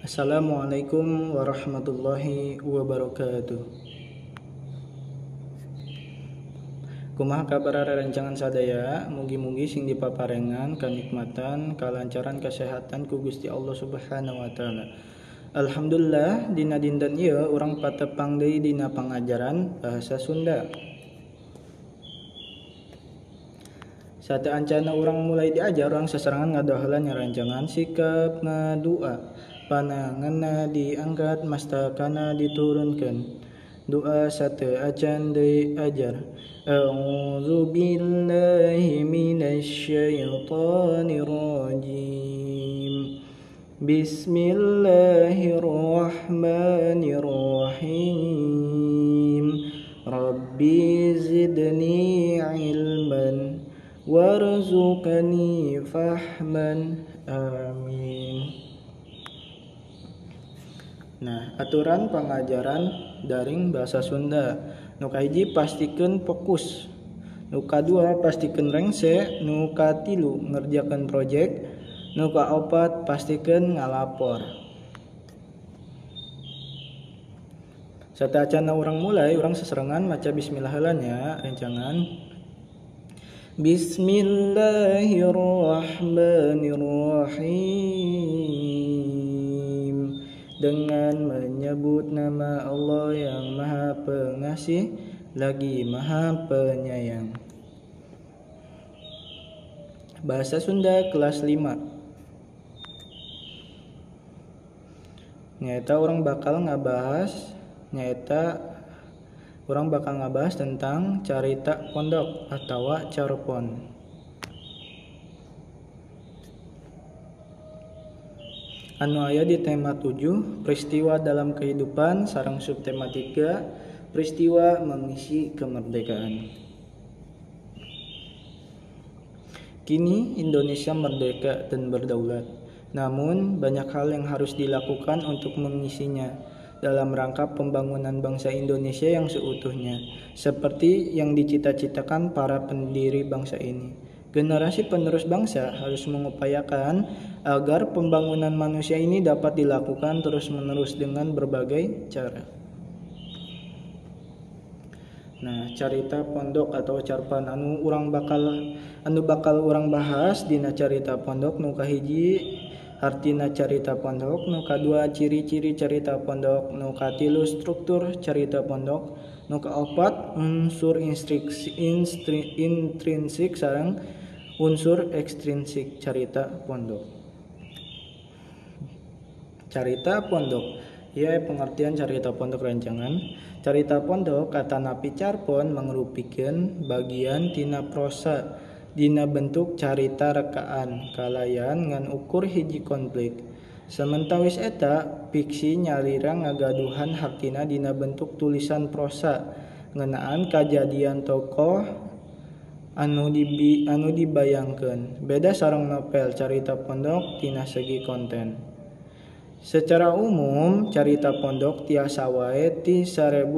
Assalamualaikum warahmatullahi wabarakatuh. Kumaha kabar rancangan sadaya, mugi-mugi sing dipaparengan kanikmatan, kalancaran kesehatan ku Gusti Allah Subhanahu wa taala. Alhamdulillah dina dinten ieu urang patepang deui dina pangajaran bahasa Sunda. Sate ancana urang mulai diajar urang sasarangan ngadaheula rancangan sikap ngadua. Pananganna diangkat mastakana diturunkeun. Doa sate acan deui ajar. A'udzu billahi minasy syaithanir rajim. Bismillahirrahmanirrahim. Rabbi zidni ilman warzuqni fahman. Amin. Nah, aturan pengajaran daring bahasa Sunda. Nu kahiji pastikeun fokus. Nu kadua pastikeun rengse, nu katilu ngerjakeun projek, nu kaopat pastikeun ngalapor. Sateuacanna urang mulai, urang sasarengan maca bismillah heula nya rencangan. Bismillahirrahmanirrahim. Dengan menyebut nama Allah yang Maha Pengasih lagi Maha Penyayang. Bahasa Sunda kelas 5. Nyaeta orang bakal ngabahas tentang carita pondok atau carpon. Anu aya di tema 7, peristiwa dalam kehidupan, sareng subtema 3, peristiwa mengisi kemerdekaan. Kini Indonesia merdeka dan berdaulat. Namun banyak hal yang harus dilakukan untuk mengisinya dalam rangka pembangunan bangsa Indonesia yang seutuhnya, seperti yang dicita-citakan para pendiri bangsa ini. Generasi penerus bangsa harus mengupayakan agar pembangunan manusia ini dapat dilakukan terus-menerus dengan berbagai cara. Nah, carita pondok atau carpan anu bakal urang bahas dina carita pondok. Nu kahiji artina carita pondok, nu kadua ciri-ciri carita pondok, nu katilu struktur carita pondok, nu kaopat unsur intrinsik sareng unsur ekstrinsik carita pondok. Carita pondok, ieu pengertian carita pondok rancangan. Carita pondok katanapi carpon mangrupikeun bagian tina prosa dina bentuk carita rekaan kalayan ngan ukur hiji konflik. Sementawis eta fiksi nyalira ngagaduhan hartina dina bentuk tulisan prosa ngeunaan kajadian tokoh anu dibayangkeun. Beda sareng novel carita pondok tina segi konten. Secara umum carita pondok tiasa wae ti 1.600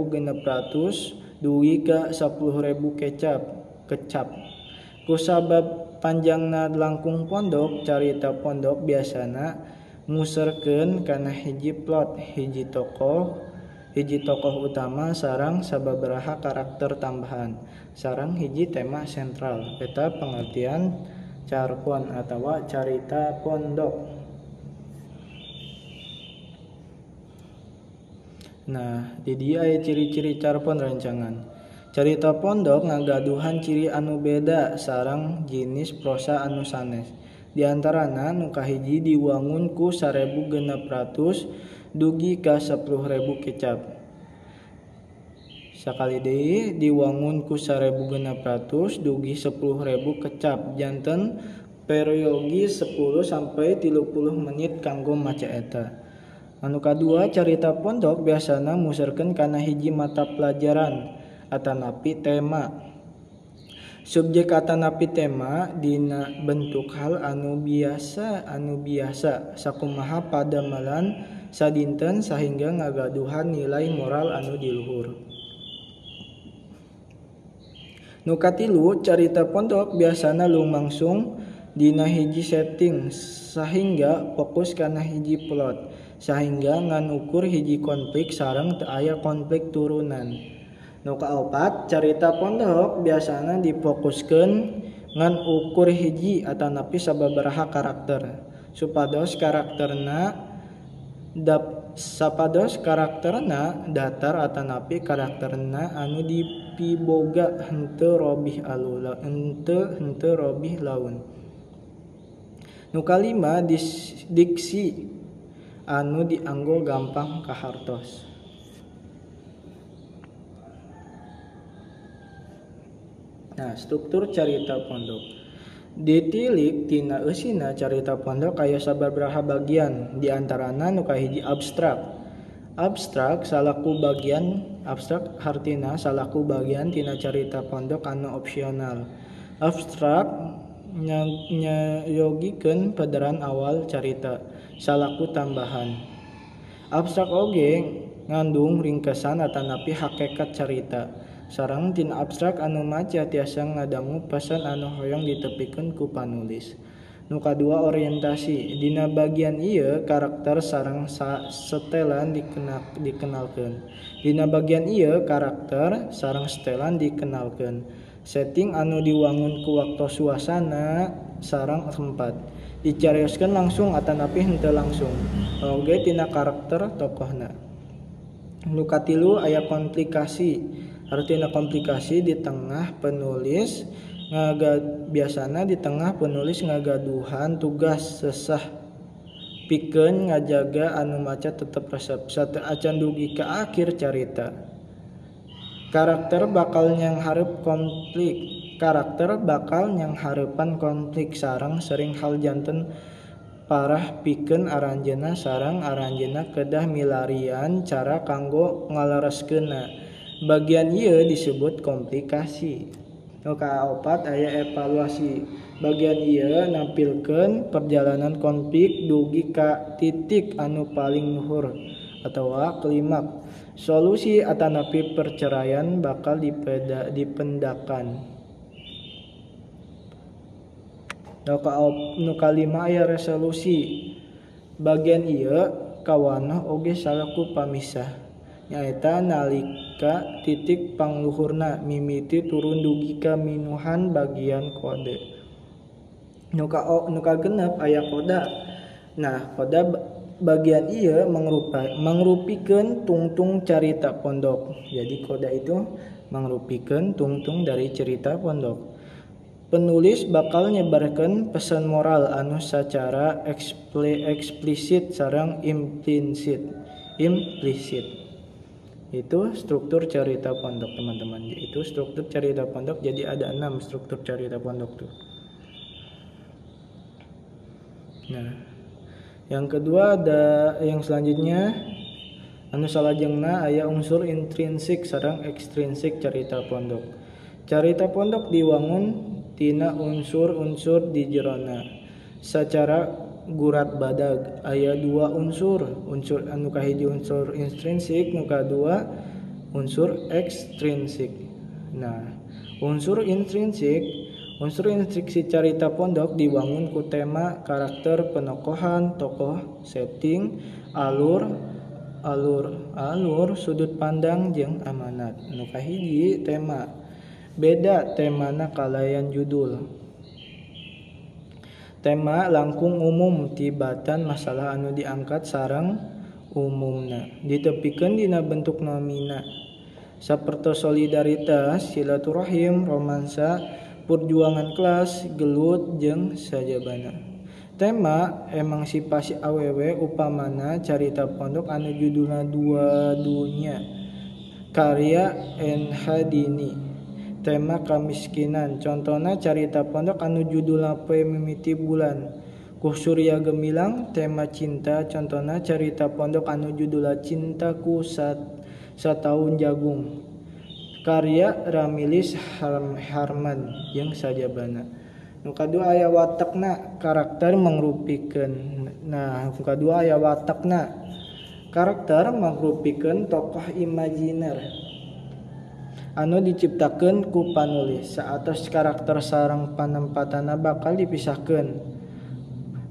dugi ka 10.000 kecap. Kusabab panjangna langkung pondok, carita pondok biasana nguserkeun kana hiji plot, hiji tokoh utama sareng sababaraha karakter tambahan, sareng hiji tema sentral. Eta pengertian carpon atawa carita pondok. Nah, di dieu aya ciri-ciri carpon rancangan. Carita pondok ngagaduhan ciri anu beda sareng jinis prosa anu sanes. Di antarana nu kahiji diwangun ku 1.600 dugi ka 10.000 kecap. Sakali deui diwangun ku 1.600 dugi 10.000 kecap. Janten periogi 10 sampai 30 menit kanggo maca eta. Anu kadua carita pondok biasana muserkeun kana hiji mata pelajaran atanapi tema. Subjek atanapi tema dina bentuk hal anu biasa sakumaha padamelan sadinten sahingga ngagaduhan nilai moral anu diluhur. Nu katilu carita pondok biasana lumangsung dina hiji setting sahingga fokus kana hiji plot sahingga ngan ukur hiji konflik sareng teu aya konflik turunan. Nu kaopat, carita pondok biasana difokuskeun ngan ukur hiji atanapi sababaraha karakter supados karakterna datar atanapi karakterna anu dipiboga henteu robih laun. Nu kalima, diksi anu dianggo gampang kahartos. Nah, struktur carita pondok ditilik tina eusina carita pondok aya sababaraha bagian, diantarana nu kahiji abstrak hartina salaku bagian tina carita pondok anu opsional. Abstrak nyayogikeun pederan awal carita salaku tambahan. Abstrak oge ngandung ringkesan atanapi hakekat carita. Sareng tina abstrak anu maca tiasa ngadangu pesan anu hoyong ditepikeun ku panulis. Nu kadua, orientasi. Dina bagian ieu karakter sareng setelan dikenalkeun. Setting anu diwangun ku waktu suasana sareng tempat. Dicarioskeun langsung atanapi henteu langsung. Oge tina karakter tokohna. Nu katilu aya komplikasi. Artina komplikasi di tengah penulis ngagaduhan tugas sesah pikeun ngajaga anu maca tetep resep sateu acan dugi ka akhir carita. Karakter bakal nyanghareupan konflik sareng sering hal janten parah pikeun aranjeunna sareng aranjeunna kedah milarian cara kanggo ngalereskeunna. Bagian ieu disebut komplikasi. Nu kaopat aya evaluasi. Bagian ieu nampilkeun perjalanan konflik dugi ka titik anu paling luhur atawa klimaks. Solusi atanapi perceraian bakal dipendakan. Nu kalima aya resolusi. Bagian ieu kawanah oge salaku pamisah. Nyaeta nalika titik pangluhurna mimiti turun dugi ka minuhan bagian kode. Nu kagenep aya koda. Nah, koda bagian ieu mangrupikeun tungtung carita pondok. Jadi koda itu mangrupikeun tungtung dari cerita pondok. Penulis bakal nyebarkeun pesan moral anu sacara eksplisit sareng implisit. Itu struktur carita pondok, teman-teman. Itu struktur carita pondok. Jadi ada 6 struktur carita pondok tuh. Nah, yang kedua ada yang selanjutnya anu salajengna aya unsur intrinsik sareng ekstrinsik carita pondok. Carita pondok diwangun tina unsur-unsur di jerona. Sacara gurat badag aya 2 unsur anu kahiji unsur intrinsik, nu kadua unsur ekstrinsik. Nah, unsur intrinsik si carita pondok diwangun ku tema, karakter, penokohan, tokoh, setting, alur, sudut pandang jeung amanat. Nu kahiji tema. Beda temana kalayan judul. Tema langkung umum tibatan masalah anu diangkat sareng umumna. Ditepikeun dina bentuk nomina. Saperto solidaritas, silaturahim, romansa, perjuangan kelas, gelut, jeung sajabana. Tema emansipasi awewe upamana carita pondok anu judulna Dua Dunya karya N.H. Dini. Tema kamiskinan, contohna carita pondok anu judulna Poe Mimiti Bulan ku Surya Gemilang. Tema cinta, contohna carita pondok anu judulna Cintaku Sataun Jagung karya Ramilis Harman jeung sajabana. Nu kadua aya watakna, karakter mangrupikeun. Nah, nu kadua aya watakna. Karakter mangrupikeun tokoh imajiner anu diciptakeun ku panulis. Saatos karakter sareng panempatana bakal dipisahkeun.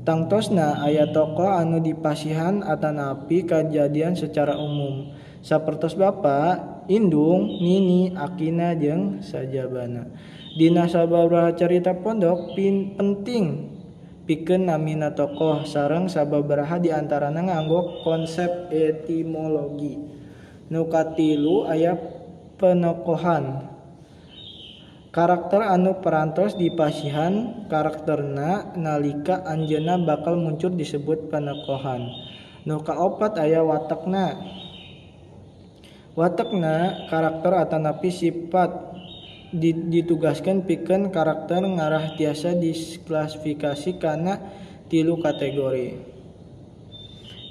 Tangtosna aya tokoh anu dipasihan atanapi kajadian secara umum. Sapertos bapa, indung, nini, akina jeung sajabana. Dina sababaraha carita pondok penting pikeun namina tokoh sareng sababaraha di antarana nganggo konsep etimologi. Nu katilu aya penokohan. Karakter anu parantos dipasihan karakterna nalika anjeunna bakal muncul disebut penokohan. Nu kaopat aya watakna. Watakna karakter atanapi sifat ditugaskeun pikeun karakter ngarah tiasa diklasifikasi kana 3 kategori.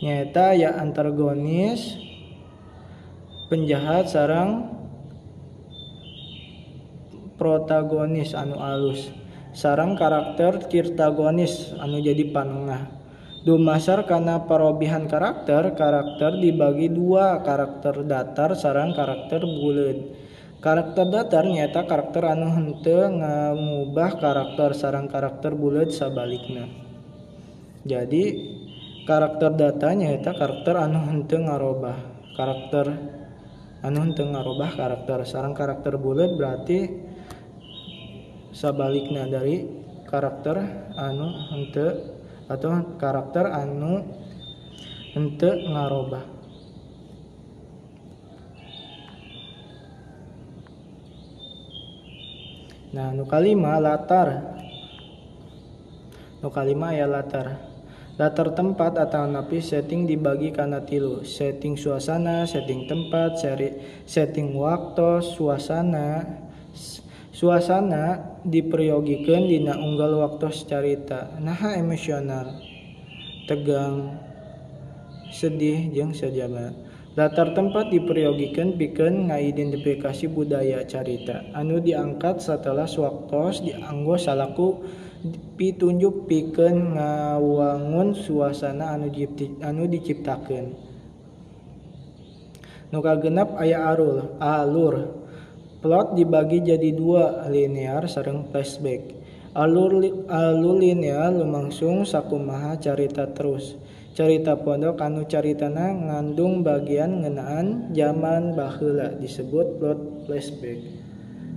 Nyaeta aya antagonis, penjahat sareng protagonis anu alus, sareng karakter tirtagonis anu jadi panengah. Dumasar kana parobihan karakter dibagi 2, karakter datar sareng karakter buleud. Karakter datar nyaeta karakter anu henteu ngangubah karakter sareng karakter buleud sabalikna. Jadi karakter datar nyaeta karakter anu henteu ngarobah karakter sareng karakter buleud berarti sabalikna dari karakter anu henteu atau karakter anu henteu ngarobah. Nah, nu kalima latar. Nu kalima aya latar. Latar tempat atanapi setting dibagi kana 3. Setting suasana, setting tempat, setting waktu, suasana. Suasana diperyogikeun dina unggal waktos carita. Naha emosional, tegang, sedih jeung sajabana. Latar tempat diperyogikeun pikeun ngaidentifikasi budaya carita anu diangkat setelah sewaktos dianggo salaku pitunjuk pikeun ngawangun suasana anu diciptakeun. Nu kagenep aya alur. Plot dibagi jadi 2, linear sareng flashback. Alur linear lumangsung sakumaha carita terus. Carita pondok anu caritana ngandung bagian ngeunaan zaman baheula disebut plot flashback.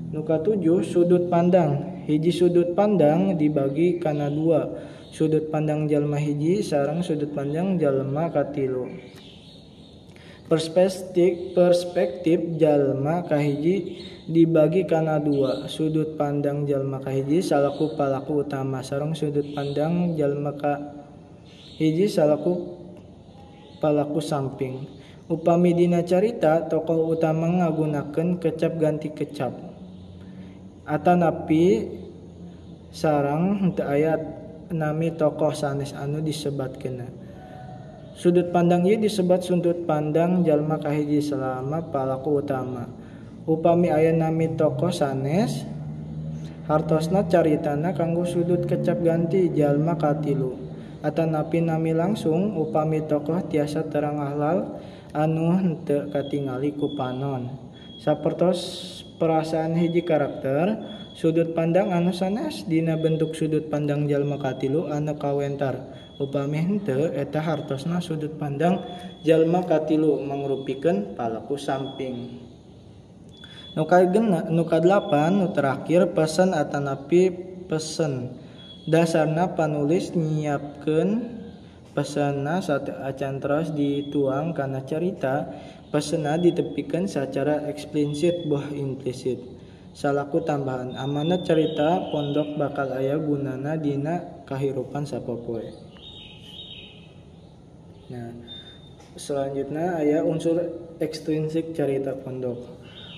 Nu katujuh sudut pandang. Hiji sudut pandang dibagi kana 2, sudut pandang jalma hiji sareng sudut pandang jalma katilu. Perspektif jalma kahiji dibagi kana 2, sudut pandang jalma kahiji salaku palaku utama sareng sudut pandang jalma kahiji salaku palaku samping. Upami dina carita tokoh utama ngagunakeun kecap ganti kecap atanapi sareng henteu aya nami tokoh sanes anu disebatkeunna. Sudut pandang ieu disebut sudut pandang jalma kahiji selama palaku utama. Upami aya nami tokoh sanes hartosna caritana kanggo sudut kecap ganti jalma katilu. Atanapi nami langsung upami tokoh tiasa terang halal anu henteu katingali ku panon. Sapertos perasaan hiji karakter, sudut pandang anu sanes dina bentuk sudut pandang jalma katilu anu kawentar. Upami henteu eta hartosna sudut pandang jalma katilu mangrupikeun palaku samping. Nu kadelapan nu terakhir pesan atanapi pesen. Dasarna panulis nyiapkeun pesanna acan terus dituang kana carita. Pesanna ditepikeun sacara eksplisit boh implisit. Salaku tambahan, amanat carita pondok bakal aya gunana dina kahirupan sapopoe. Nah, selanjutnya aya unsur ekstrinsik carita pondok.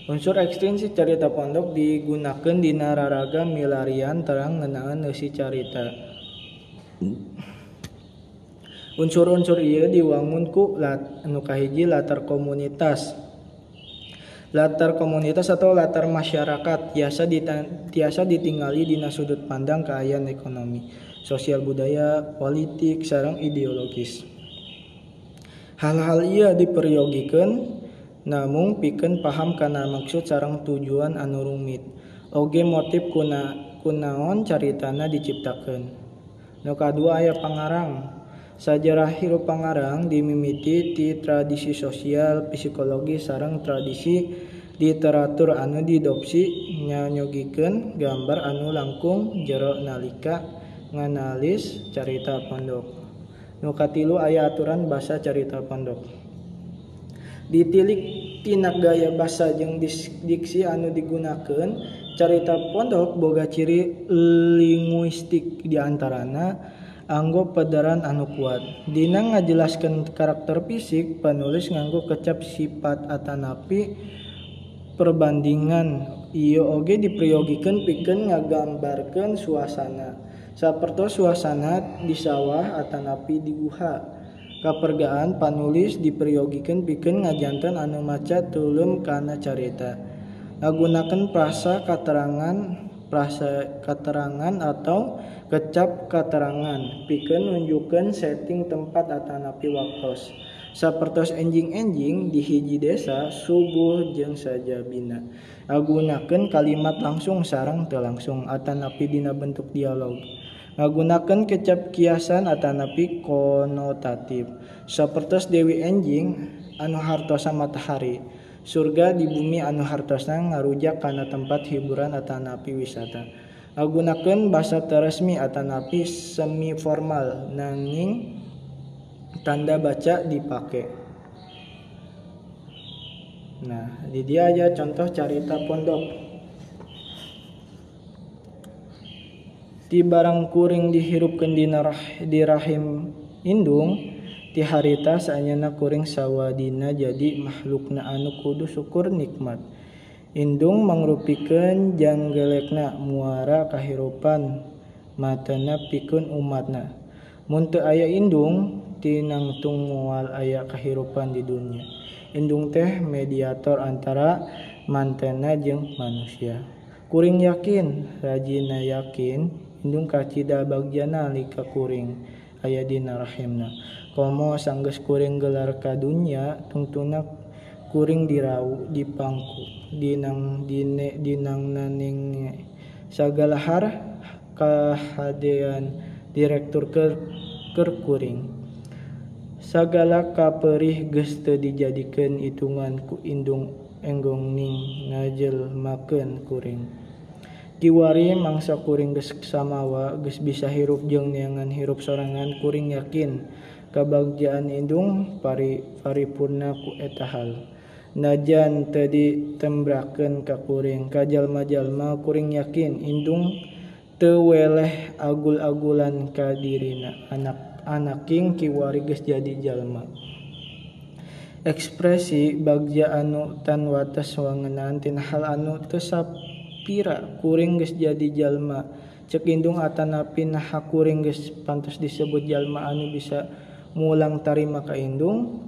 Unsur ekstrinsik carita pondok digunakeun dina raraga milarian terang ngeunaan eusi carita. Unsur-unsur ieu diwangun ku anu kahiji latar komunitas. Latar komunitas atau latar masyarakat tiasa ditingali dina sudut pandang kaayaan ekonomi, sosial budaya, politik, sareng ideologis. Hal-hal ieu diperyogikeun namung pikeun paham kana maksud sareng tujuan anu rumit. Oge motif kunaon caritana diciptakeun. Nu kadua aya pangarang. Sajarah hirup pangarang dimimiti ti tradisi sosial, psikologi sareng tradisi literatur anu didopsi nyanyogikeun gambar anu langkung jero nalika nganalis carita pondok. Nu katilu aya aturan basa carita pondok. Ditilik tina gaya basa jeung diksi anu digunakeun, carita pondok boga ciri linguistik diantarana anggo pederan anu kuat. Dina ngajelaskeun karakter fisik, penulis nganggo kecap sifat atanapi perbandingan. Ieu oge dipriyogikeun pikeun ngagambarkeun suasana. Sapertos suasana di sawah atanapi di guha. Kapergaan panulis dipriyogikeun pikeun ngajanten anu maca tulum kana carita. Ngagunakeun prasa katerangan atau kecap katerangan pikeun nunjukkeun setting tempat atanapi waktos. Sapertos enjing-enjing di hiji desa subuh jeung sajabina. Ngagunakeun kalimat langsung sareng teu langsung atanapi dina bentuk dialog. Ngagunakeun kecap kiasan atanapi konotatif. Sapertos Dewi Enjing anu hartosa matahari. Surga di bumi anu hartosna ngarujak kana tempat hiburan atanapi wisata. Ngagunakeun basa teu resmi atanapi semi formal nanging tanda baca dipake. Nah, di dia aja contoh carita pondok. Ti barang kuring dihirupkeun di rahim indung, ti harita saanyana kuring sawadina jadi makhlukna anu kudu syukur nikmat. Indung mangrupikeun janggelekna muara kahirupan matana pikeun umatna. Mun teu aya indung, ti nangtung moal aya kahirupan di dunya. Indung teh mediator antara mantena jeung manusia. Kuring yakin, rajina yakin, indung kacida bagjana lika kuring aya dina rahimna. Komo sanggeus kuring gelar ka dunya, tungtuna kuring dirau dipangku dinangna ning sagalahar kahadean direktur keur kuring. Sagala kaperih geus teu dijadikeun itungan ku indung enggong ning ngajelmakeun kuring. Kiwari mangsa kuring geus samawa geus bisa hirup jeung neangan hirup sorangan, kuring yakin kabagjaan indung paripurna ku eta hal. Najan teu ditembrakeun ka kuring, ka jalma-jalma kuring yakin indung teu weleh agul-agulan ka dirina. Anaking kiwari geus jadi jalma. Ekspresi bagja anu tan wates wangeunaan tina hal anu teu sapira kuring geus jadi jalma. Ceuk indung atanapi naha kuring geus pantos disebut jalma anu bisa mulang tarima ka indung.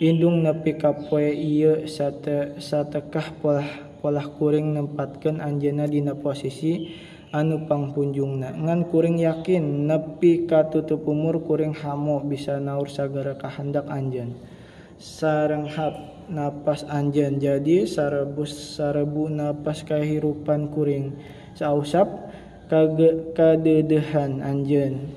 Indung nepi ka poe ieu satekah polah kuring nempatkeun anjeunna dina posisi anu pangpunjungna. Ngan kuring yakin nepi ka tutup umur kuring hamo bisa naur sagara kahandak anjeun. Sarenghap napas anjeun jadi sarebu napas kahirupan kuring. Sausap kadeudehan anjeun.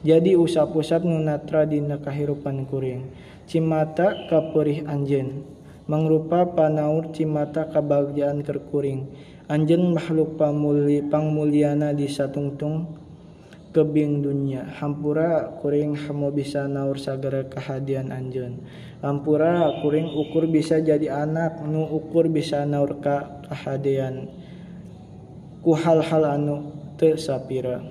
Jadi usap-usap nu natra dina kahirupan kuring. Cimata kaperih anjeun. Mangrupa panaur cimata kabagjaan keur kuring. Anjeun makhluk pangmulyana di satungtung kebing dunya. Hampura kuring hamo bisa naur sagara kahadian anjeun. Hampura kuring ukur bisa jadi anak nu ukur bisa naur ka kahadean ku hal-hal anu teu sapira.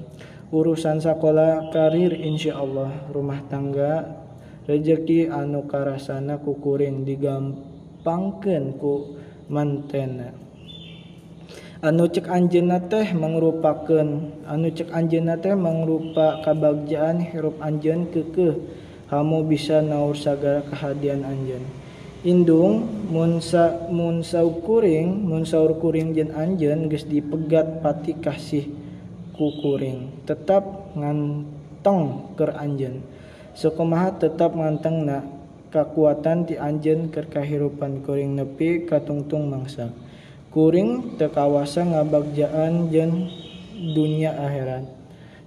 Urusan sakola, karir, insyaallah, rumah tangga, rezeki anu karasana ku kuring digampangkeun ku mantena. Anu cek anjeunna teh mangrupa kabagjaan hirup anjeun keukeuh hamo bisa naur sagala kahadian anjeun. Indung mun saur kuring jeung anjeun geus dipegat pati kasih ku kuring, tetap nganteng keur anjeun. Sakumaha tetap ngantengna kakuatan ti anjeun keur kahirupan kuring nepi ka tungtung mangsa. Kuring teu kawasa ngabagjaan jeung dunia akhirat.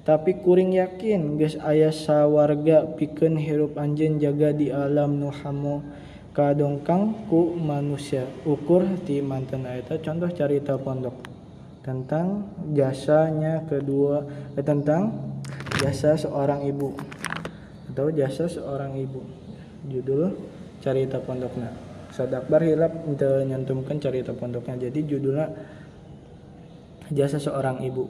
Tapi kuring yakin geus aya sawarga pikeun hirup anjeun jaga di alam nu hamo kadongkang ku manusia. Ukur ti manten eta contoh carita pondok tentang tentang jasa seorang ibu atau jasa seorang ibu. Judul carita pondokna. Sadakbar hilap teu nyantumkeun carita pondoknya. Jadi judulnya jasa seorang ibu.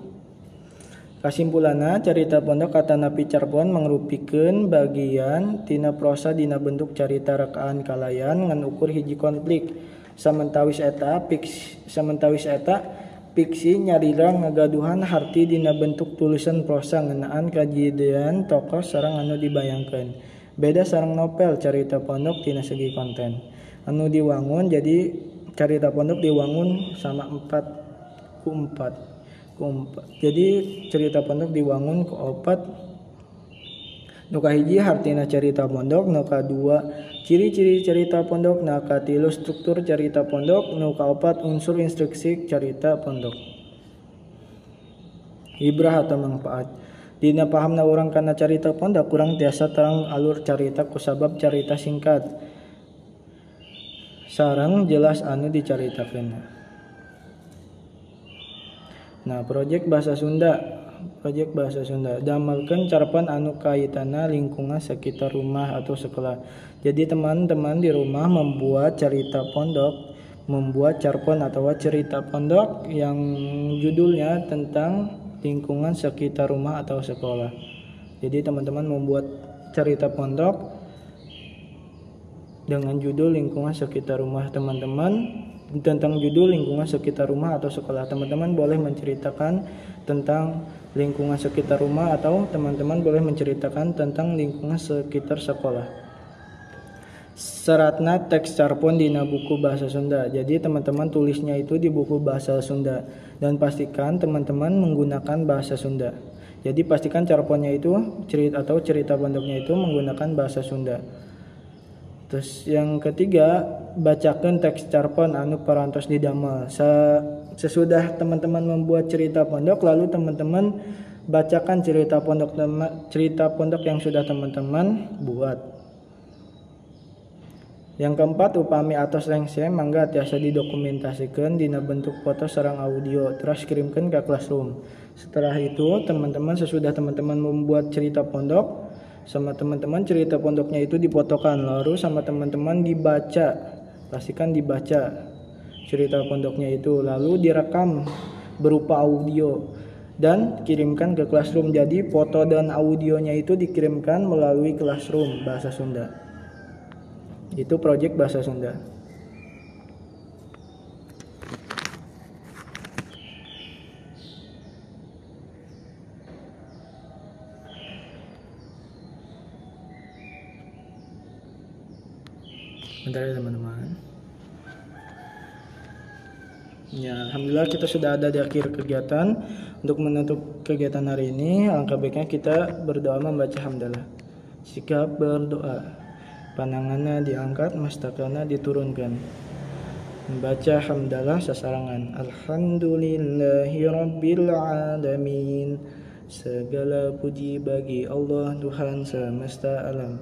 Kasimpulanna carita pondok katana picarpon mangrupikeun bagian tina prosa dina bentuk carita rekaan kalayan ngan ukur hiji konflik. Samentawis eta fiksi nyarira ngagaduhan harti dina bentuk tulisan prosa ngeunaan kajadian tokoh sareng anu dibayangkeun. Beda sareng novel carita pondok tina segi konten. Anu diwangun jadi carita pondok diwangun sama 4 ku 4. Jadi cerita pondok diwangun ku 4. Nu kahiji hartina carita pondok, nu kadua ciri-ciri carita pondok, nu katilu struktur carita pondok, nu kaopat unsur instruksi carita pondok. Ibrah atau manfaat. Dina pahamna urang kana carita pondok urang tiasa terang alur carita kusabab carita singkat sareng jelas anu dicaritakeun. Nah, proyek bahasa Sunda damelkeun carpan anu kaitanna lingkungan sekitar rumah atau sekolah. Jadi teman-teman di rumah membuat carpan atau cerita pondok yang judulnya tentang lingkungan sekitar rumah atau sekolah. Jadi teman-teman membuat cerita pondok dengan judul lingkungan sekitar rumah teman-teman, tentang judul lingkungan sekitar rumah atau sekolah. Teman-teman boleh menceritakan tentang lingkungan sekitar rumah atau teman-teman boleh menceritakan tentang lingkungan sekitar sekolah. Seratna teks carpon dina buku bahasa Sunda. Jadi teman-teman tulisnya itu di buku bahasa Sunda dan pastikan teman-teman menggunakan bahasa Sunda. Jadi pastikan carponnya itu cerita pondoknya itu menggunakan bahasa Sunda. Terus yang ketiga, bacakan teks carpon anu parantos didamel. Sesudah teman-teman membuat cerita pondok, lalu teman-teman bacakan cerita pondok yang sudah teman-teman buat. Yang keempat, upami atos lengse mangga tiasa didokumentasikan dina bentuk foto sareng audio terus kirimkan ke Classroom. Setelah itu sesudah teman-teman membuat cerita pondok, sama teman-teman cerita pondoknya itu difotokan lalu sama teman-teman dibaca. Pastikan dibaca cerita pondoknya itu lalu direkam berupa audio dan kirimkan ke Classroom. Jadi foto dan audionya itu dikirimkan melalui Classroom bahasa Sunda. Itu proyek bahasa Sunda. Bentar ya teman-teman. Ya, alhamdulillah kita sudah ada di akhir kegiatan. Untuk menutup kegiatan hari ini, alangkah baiknya kita berdoa membaca hamdalah. Sikap berdoa. Pananganna diangkat, mastakana diturunkan. Membaca hamdalah sasarangan. Alhamdulillahirabbil alamin. Segala puji bagi Allah Tuhan semesta alam.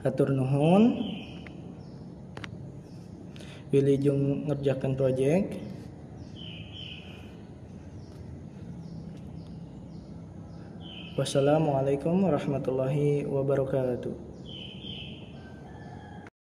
Atur nuhun. Wilujeng ngerjakan proyek. Wassalamualaikum warahmatullahi wabarakatuh.